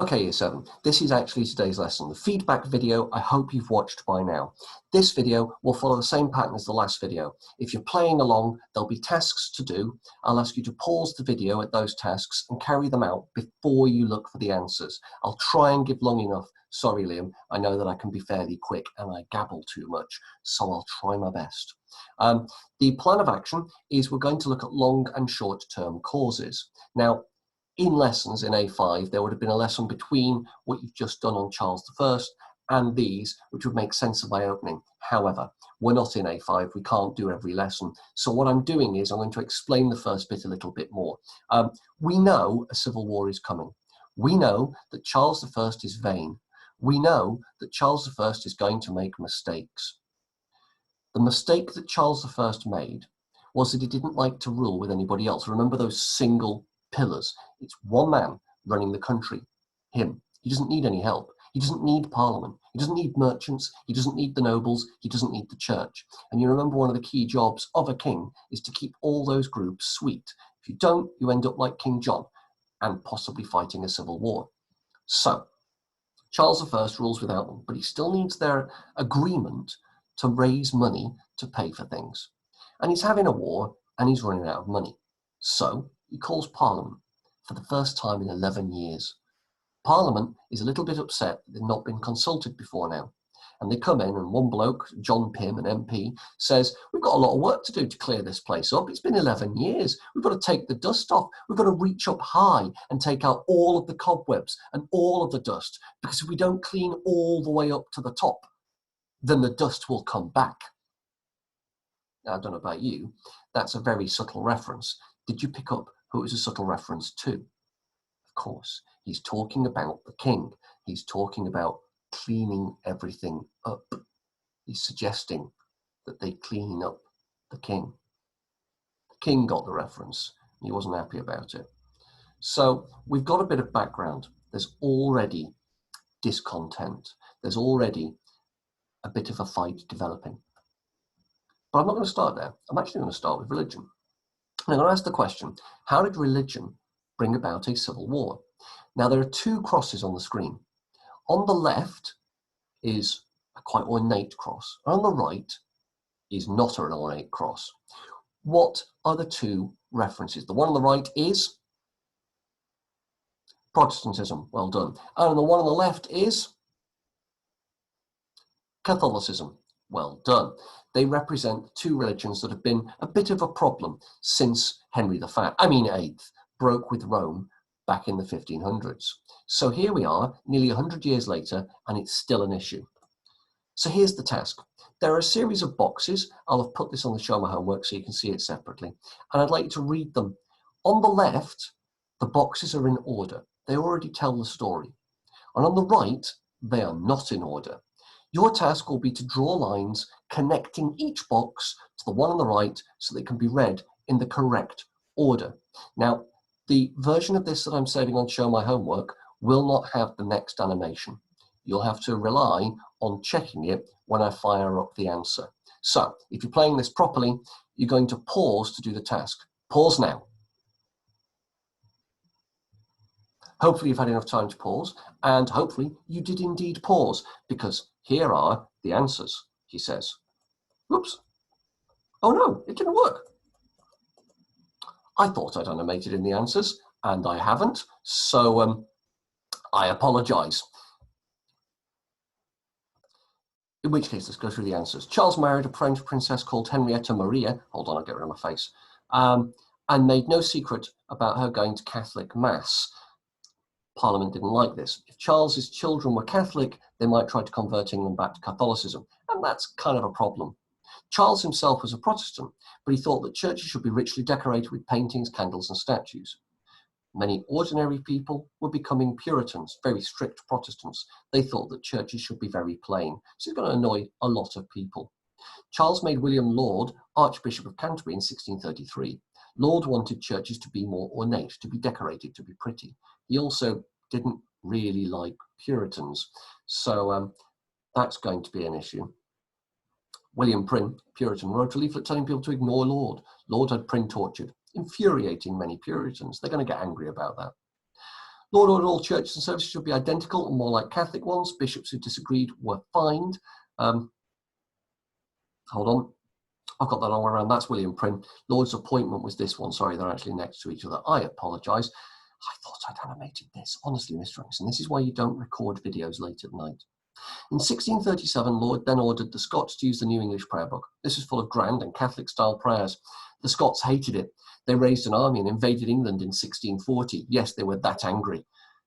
Okay, Year 7, this is actually today's lesson. The feedback video I hope you've watched by now. This video will follow the same pattern as the last video. If you're playing along, there'll be tasks to do. I'll ask you to pause the video at those tasks and carry them out before you look for the answers. I'll try and give long enough. Sorry, Liam, I know that I can be fairly quick and I gabble too much, so I'll try my best. The plan of action is we're going to look at long and short-term causes. Now, in lessons in A5, there would have been a lesson between what you've just done on Charles I and these, which would make sense of my opening. However, we're not in A5, we can't do every lesson. So what I'm doing is I'm going to explain the first bit a little bit more. We know a civil war is coming. We know that Charles I is vain. We know that Charles I is going to make mistakes. The mistake that Charles I made was that he didn't like to rule with anybody else. Remember those single pillars. It's one man running the country, him. He doesn't need any help. He doesn't need parliament. He doesn't need merchants. He doesn't need the nobles. He doesn't need the church. And you remember one of the key jobs of a king is to keep all those groups sweet. If you don't, you end up like King John and possibly fighting a civil war. So Charles I rules without them, but he still needs their agreement to raise money to pay for things. And he's having a war and he's running out of money. So he calls Parliament for the first time in 11 years. Parliament is a little bit upset that they've not been consulted before now. And they come in and one bloke, John Pym, an MP, says, we've got a lot of work to do to clear this place up. It's been 11 years. We've got to take the dust off. We've got to reach up high and take out all of the cobwebs and all of the dust. Because if we don't clean all the way up to the top, then the dust will come back. Now, I don't know about you. That's a very subtle reference. Did you pick up who it was a subtle reference to? Of course, he's talking about the king. He's talking about cleaning everything up. He's suggesting that they clean up the king. The king got the reference. He wasn't happy about it. So we've got a bit of background. There's already discontent. There's already a bit of a fight developing. But I'm not going to start there. I'm actually going to start with religion. And I'm going to ask the question, how did religion bring about a civil war? Now, there are two crosses on the screen. On the left is a quite ornate cross. On the right is not an ornate cross. What are the two references? The one on the right is Protestantism. Well done. And the one on the left is Catholicism. Well done. They represent two religions that have been a bit of a problem since Henry VIII broke with Rome back in the 1500s. So here we are, nearly 100 years later, and it's still an issue. So here's the task. There are a series of boxes. I'll have put this on the Show My Homework so you can see it separately. And I'd like you to read them. On the left, the boxes are in order. They already tell the story. And on the right, they are not in order. Your task will be to draw lines connecting each box to the one on the right so they can be read in the correct order. Now, the version of this that I'm saving on Show My Homework will not have the next animation. You'll have to rely on checking it when I fire up the answer. So, if you're playing this properly, you're going to pause to do the task. Pause now. Hopefully you've had enough time to pause, and hopefully you did indeed pause, because here are the answers, he says. Whoops. Oh no, it didn't work. I thought I'd animated in the answers, and I haven't, so I apologise. In which case, let's go through the answers. Charles married a French princess called Henrietta Maria, hold on, I'll get rid of my face, and made no secret about her going to Catholic Mass. Parliament didn't like this. If Charles's children were Catholic, they might try to converting them back to Catholicism, and that's kind of a problem. Charles himself was a Protestant, but he thought that churches should be richly decorated with paintings, candles, and statues. Many ordinary people were becoming Puritans, very strict Protestants. They thought that churches should be very plain. So it's going to annoy a lot of people. Charles made William Laud Archbishop of Canterbury in 1633. Laud wanted churches to be more ornate, to be decorated, to be pretty. He also didn't really like Puritans, so that's going to be an issue. William Prynne, Puritan, wrote a leaflet telling people to ignore Laud. Laud had Prynne tortured, infuriating many Puritans. They're going to get angry about that. Lord ordered all churches and services should be identical and more like Catholic ones. Bishops who disagreed were fined. Hold on. I've got that all around. That's William Prynne. Lord's appointment was this one. Sorry, they're actually next to each other. I apologise. I thought I'd animated this. Honestly, Mr. Rankin, this is why you don't record videos late at night. In 1637, Laud then ordered the Scots to use the New English Prayer Book. This was full of grand and Catholic-style prayers. The Scots hated it. They raised an army and invaded England in 1640. Yes, they were that angry.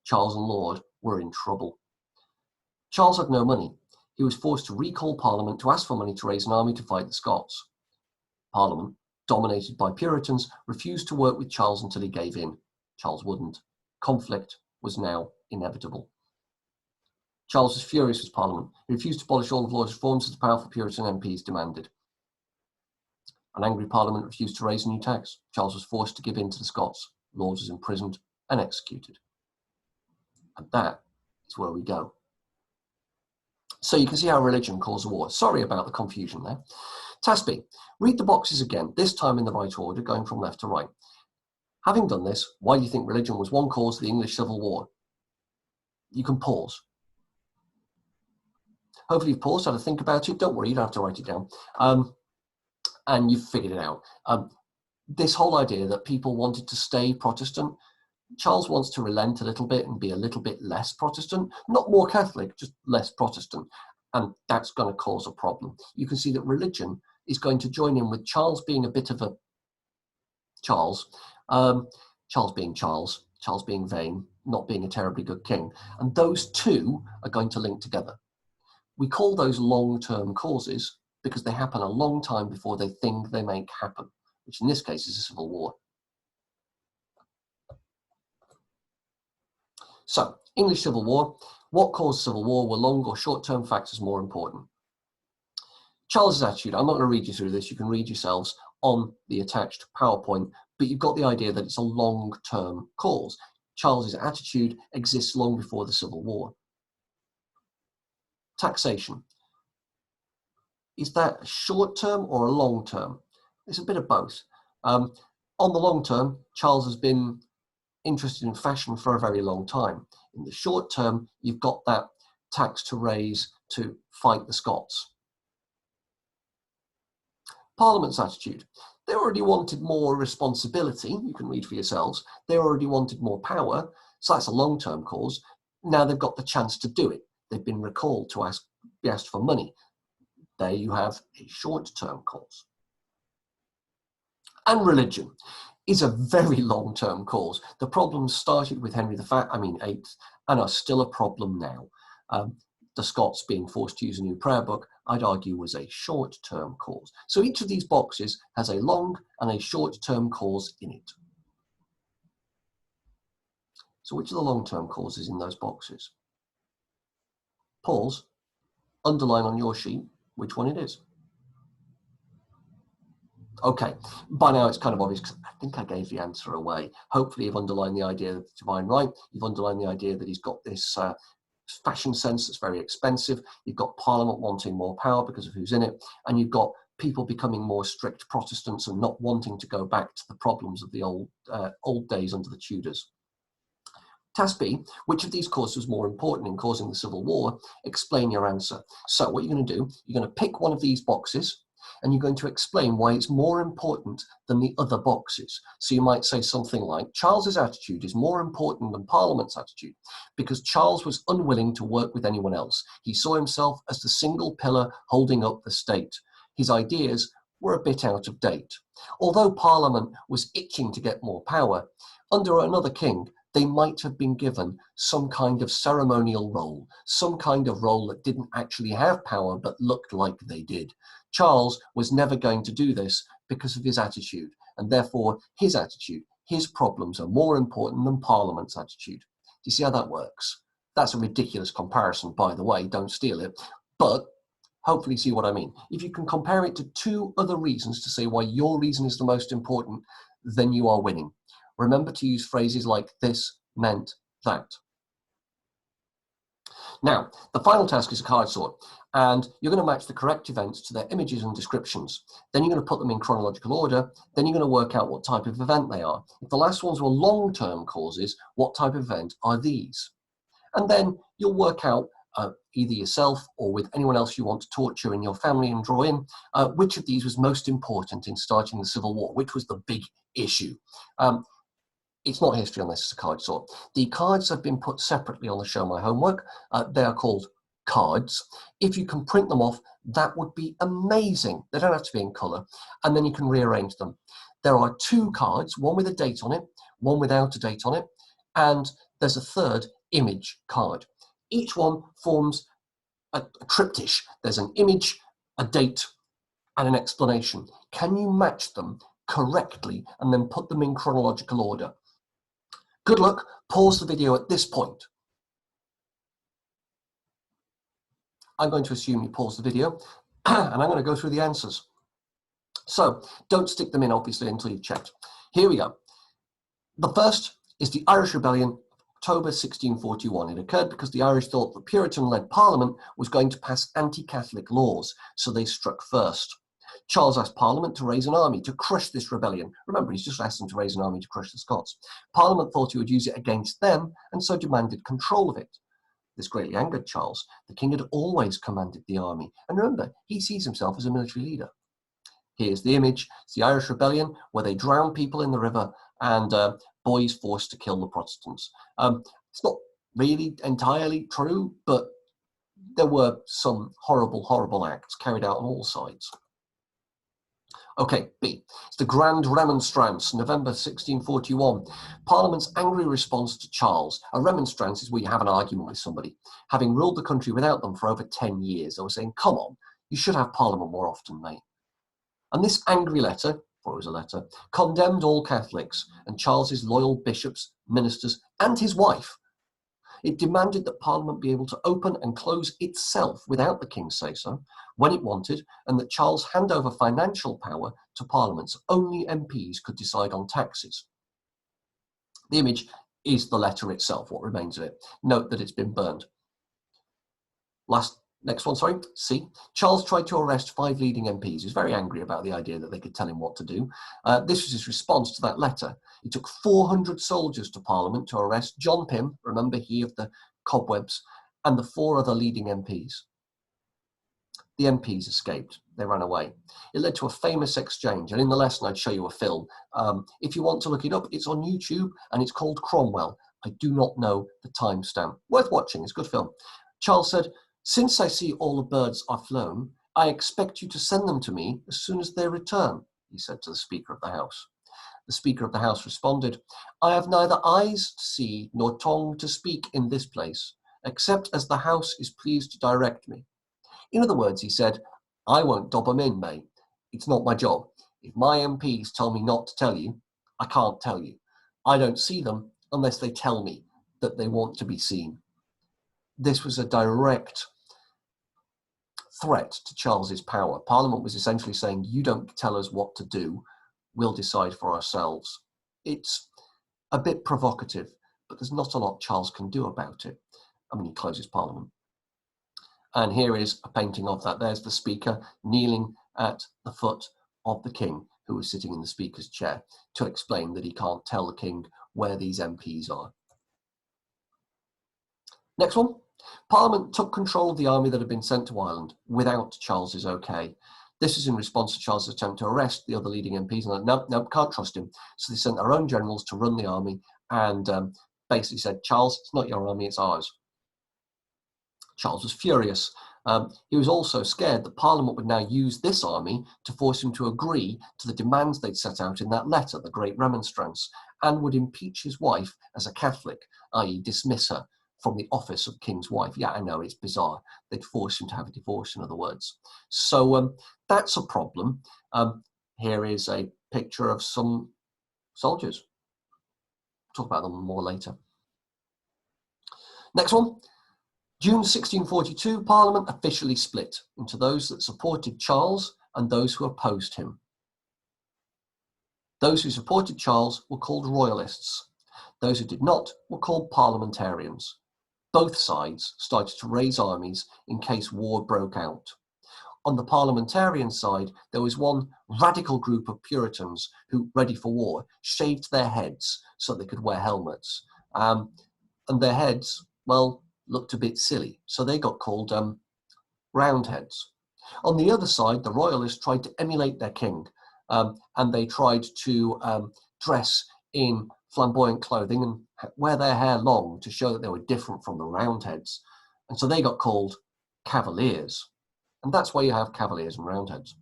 Charles and Laud were in trouble. Charles had no money. He was forced to recall Parliament to ask for money to raise an army to fight the Scots. Parliament, dominated by Puritans, refused to work with Charles until he gave in. Charles wouldn't. Conflict was now inevitable. Charles was furious with Parliament. He refused to abolish all of Laud's reforms as the powerful Puritan MPs demanded. An angry Parliament refused to raise a new tax. Charles was forced to give in to the Scots. Laud was imprisoned and executed. And that is where we go. So you can see how religion caused a war. Sorry about the confusion there. Task B, read the boxes again, this time in the right order, going from left to right. Having done this, why do you think religion was one cause of the English Civil War? You can pause. Hopefully you've paused, had to think about it. Don't worry, you don't have to write it down. And you've figured it out. This whole idea that people wanted to stay Protestant, Charles wants to relent a little bit and be a little bit less Protestant, not more Catholic, just less Protestant. And that's going to cause a problem. You can see that religion is going to join in with Charles being a bit of a Charles being Charles, Charles being vain, not being a terribly good king. And those two are going to link together. We call those long-term causes because they happen a long time before they think they make happen, which in this case is a civil war. So, English Civil War. What caused civil war? Were long or short-term factors more important? Charles's attitude, I'm not going to read you through this, you can read yourselves on the attached PowerPoint, but you've got the idea that it's a long-term cause. Charles's attitude exists long before the Civil War. Taxation. Is that a short-term or a long-term? It's a bit of both. On the long term, Charles has been interested in fashion for a very long time. In the short term, you've got that tax to raise to fight the Scots. Parliament's attitude. They already wanted more responsibility. You can read for yourselves. They already wanted more power. So that's a long-term cause. Now they've got the chance to do it. They've been recalled to be asked for money. There you have a short-term cause. And religion is a very long-term cause. The problems started with Henry VIII and are still a problem now. The Scots being forced to use a new prayer book, I'd argue, was a short-term cause. So each of these boxes has a long and a short-term cause in it. So which are the long-term causes in those boxes? Pause, underline on your sheet which one it is. Okay, by now it's kind of obvious because I think I gave the answer away. Hopefully you've underlined the idea that the divine right, you've underlined the idea that he's got this fashion sense that's very expensive, you've got Parliament wanting more power because of who's in it, and you've got people becoming more strict Protestants and not wanting to go back to the problems of the old days under the Tudors. Task B, which of these causes was more important in causing the Civil War? Explain your answer. So what you're going to do, you're going to pick one of these boxes and you're going to explain why it's more important than the other boxes. So you might say something like, Charles's attitude is more important than Parliament's attitude because Charles was unwilling to work with anyone else. He saw himself as the single pillar holding up the state. His ideas were a bit out of date. Although Parliament was itching to get more power, under another king, they might have been given some kind of ceremonial role, some kind of role that didn't actually have power but looked like they did. Charles was never going to do this because of his attitude, and therefore his attitude, his problems are more important than Parliament's attitude. Do you see how that works? That's a ridiculous comparison, by the way, don't steal it, but hopefully see what I mean. If you can compare it to two other reasons to say why your reason is the most important, then you are winning. Remember to use phrases like this meant that. Now, the final task is a card sort, and you're going to match the correct events to their images and descriptions. Then you're going to put them in chronological order. Then you're going to work out what type of event they are. If the last ones were long-term causes, what type of event are these? And then you'll work out either yourself or with anyone else you want to torture in your family and draw in, which of these was most important in starting the Civil War, which was the big issue. It's not history unless it's a card sort. The cards have been put separately on the Show My Homework. They are called cards. If you can print them off, that would be amazing. They don't have to be in colour, and then you can rearrange them. There are 2 cards, one with a date on it, one without a date on it, and there's a third image card. Each one forms a triptych. There's an image, a date, and an explanation. Can you match them correctly and then put them in chronological order? Good luck. Pause the video at this point. I'm going to assume you pause the video and I'm going to go through the answers. So don't stick them in, obviously, until you've checked. Here we go. The first is the Irish Rebellion, October 1641. It occurred because the Irish thought the Puritan-led Parliament was going to pass anti-Catholic laws, so they struck first. Charles asked Parliament to raise an army to crush this rebellion. Remember, he's just asked them to raise an army to crush the Scots. Parliament thought he would use it against them and so demanded control of it. This greatly angered Charles. The king had always commanded the army. And remember, he sees himself as a military leader. Here's the image. It's the Irish Rebellion, where they drown people in the river and boys forced to kill the Protestants. It's not really entirely true, but there were some horrible, horrible acts carried out on all sides. Okay, B. It's the Grand Remonstrance, November 1641. Parliament's angry response to Charles. A remonstrance is where you have an argument with somebody. Having ruled the country without them for over 10 years, they were saying, come on, you should have Parliament more often, mate. And this angry letter, for it was a letter, condemned all Catholics and Charles's loyal bishops, ministers, and his wife. It demanded that Parliament be able to open and close itself without the king's say-so when it wanted, and that Charles hand over financial power to Parliament so only MPs could decide on taxes. The image is the letter itself, what remains of it. Note that it's been burned. Next one, sorry, C. Charles tried to arrest 5 leading MPs. He was very angry about the idea that they could tell him what to do. This was his response to that letter. It took 400 soldiers to Parliament to arrest John Pym, remember he of the cobwebs, and the 4 other leading MPs. The MPs escaped. They ran away. It led to a famous exchange, and in the lesson I'd show you a film. If you want to look it up, it's on YouTube, and it's called Cromwell. I do not know the timestamp. Worth watching, it's a good film. Charles said, "Since I see all the birds are flown, I expect you to send them to me as soon as they return," he said to the Speaker of the House. The Speaker of the House responded, "I have neither eyes to see nor tongue to speak in this place, except as the House is pleased to direct me." In other words, he said, I won't dob them in, mate. It's not my job. If my MPs tell me not to tell you, I can't tell you. I don't see them unless they tell me that they want to be seen. This was a direct threat to Charles's power. Parliament was essentially saying, you don't tell us what to do, we'll decide for ourselves. It's a bit provocative, but there's not a lot Charles can do about it. I mean, he closes Parliament. And here is a painting of that. There's the Speaker kneeling at the foot of the King, who was sitting in the Speaker's chair, to explain that he can't tell the King where these MPs are. Next one. Parliament took control of the army that had been sent to Ireland without Charles's okay. This is in response to Charles's attempt to arrest the other leading MPs. And no, can't trust him. So they sent their own generals to run the army and basically said, Charles, it's not your army, it's ours. Charles was furious. He was also scared that Parliament would now use this army to force him to agree to the demands they'd set out in that letter, the Great Remonstrance, and would impeach his wife as a Catholic, i.e. dismiss her from the office of King's wife. Yeah, I know, it's bizarre. They'd force him to have a divorce, in other words. So that's a problem. Here is a picture of some soldiers. We'll talk about them more later. Next one. June 1642, Parliament officially split into those that supported Charles and those who opposed him. Those who supported Charles were called royalists. Those who did not were called parliamentarians. both sides started to raise armies in case war broke out. On the parliamentarian side, there was one radical group of Puritans who, ready for war, shaved their heads so they could wear helmets. And their heads, well, looked a bit silly, so they got called Roundheads. On the other side, the royalists tried to emulate their king, and they tried to dress in flamboyant clothing and wear their hair long to show that they were different from the Roundheads. And so they got called Cavaliers. And that's why you have Cavaliers and Roundheads.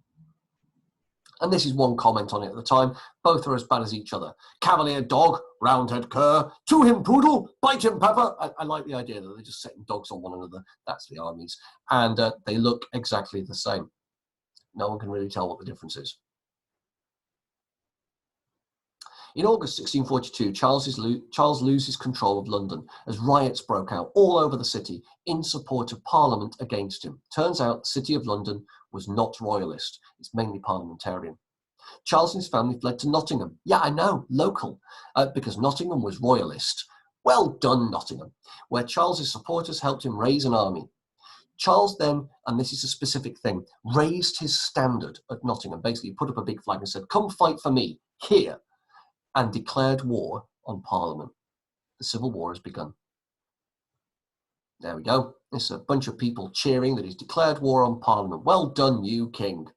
And this is one comment on it at the time. Both are as bad as each other. Cavalier dog, Roundhead cur, to him poodle, bite him pepper. I like the idea that they're just setting dogs on one another. That's the armies. And they look exactly the same. No one can really tell what the difference is. In August 1642, Charles loses control of London as riots broke out all over the city in support of Parliament against him. Turns out the City of London was not royalist. It's mainly parliamentarian. Charles and his family fled to Nottingham. Yeah, I know, local, because Nottingham was royalist. Well done, Nottingham, where Charles's supporters helped him raise an army. Charles then, and this is a specific thing, raised his standard at Nottingham. Basically, he put up a big flag and said, "Come fight for me here," and declared war on Parliament. The Civil War has begun. There we go. It's a bunch of people cheering that he's declared war on Parliament. Well done, you king.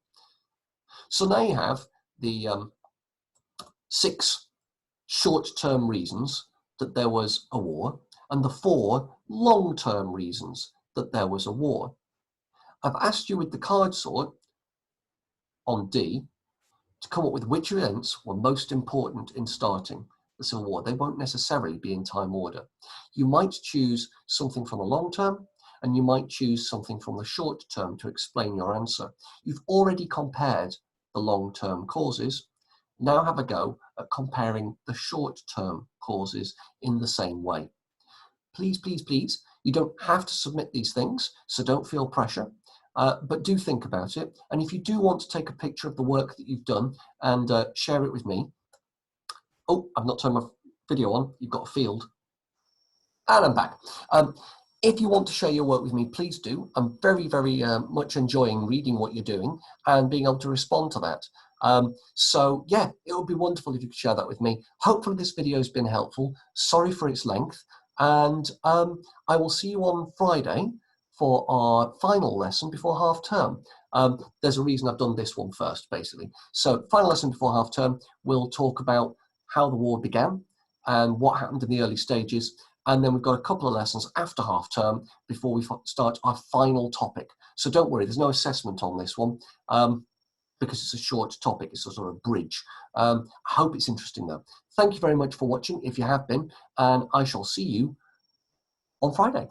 So now you have the 6 short-term reasons that there was a war and the 4 long-term reasons that there was a war. I've asked you with the card sort on D to come up with which events were most important in starting the Civil War. They won't necessarily be in time order. You might choose something from the long term, and you might choose something from the short term to explain your answer. You've already compared the long-term causes. Now have a go at comparing the short-term causes in the same way. Please, please, please, you don't have to submit these things, so don't feel pressure. But do think about it. And if you do want to take a picture of the work that you've done and share it with me. Oh, I've not turned my video on. You've got a field. And I'm back. If you want to share your work with me, please do. I'm very, very much enjoying reading what you're doing and being able to respond to that. So yeah, it would be wonderful if you could share that with me. Hopefully this video has been helpful. Sorry for its length. And I will see you on Friday for our final lesson before half term. There's a reason I've done this one first, basically. So final lesson before half term, we'll talk about how the war began and what happened in the early stages. And then we've got a couple of lessons after half term before we start our final topic. So don't worry, there's no assessment on this one because it's a short topic. It's a sort of bridge. I hope it's interesting though. Thank you very much for watching if you have been, and I shall see you on Friday.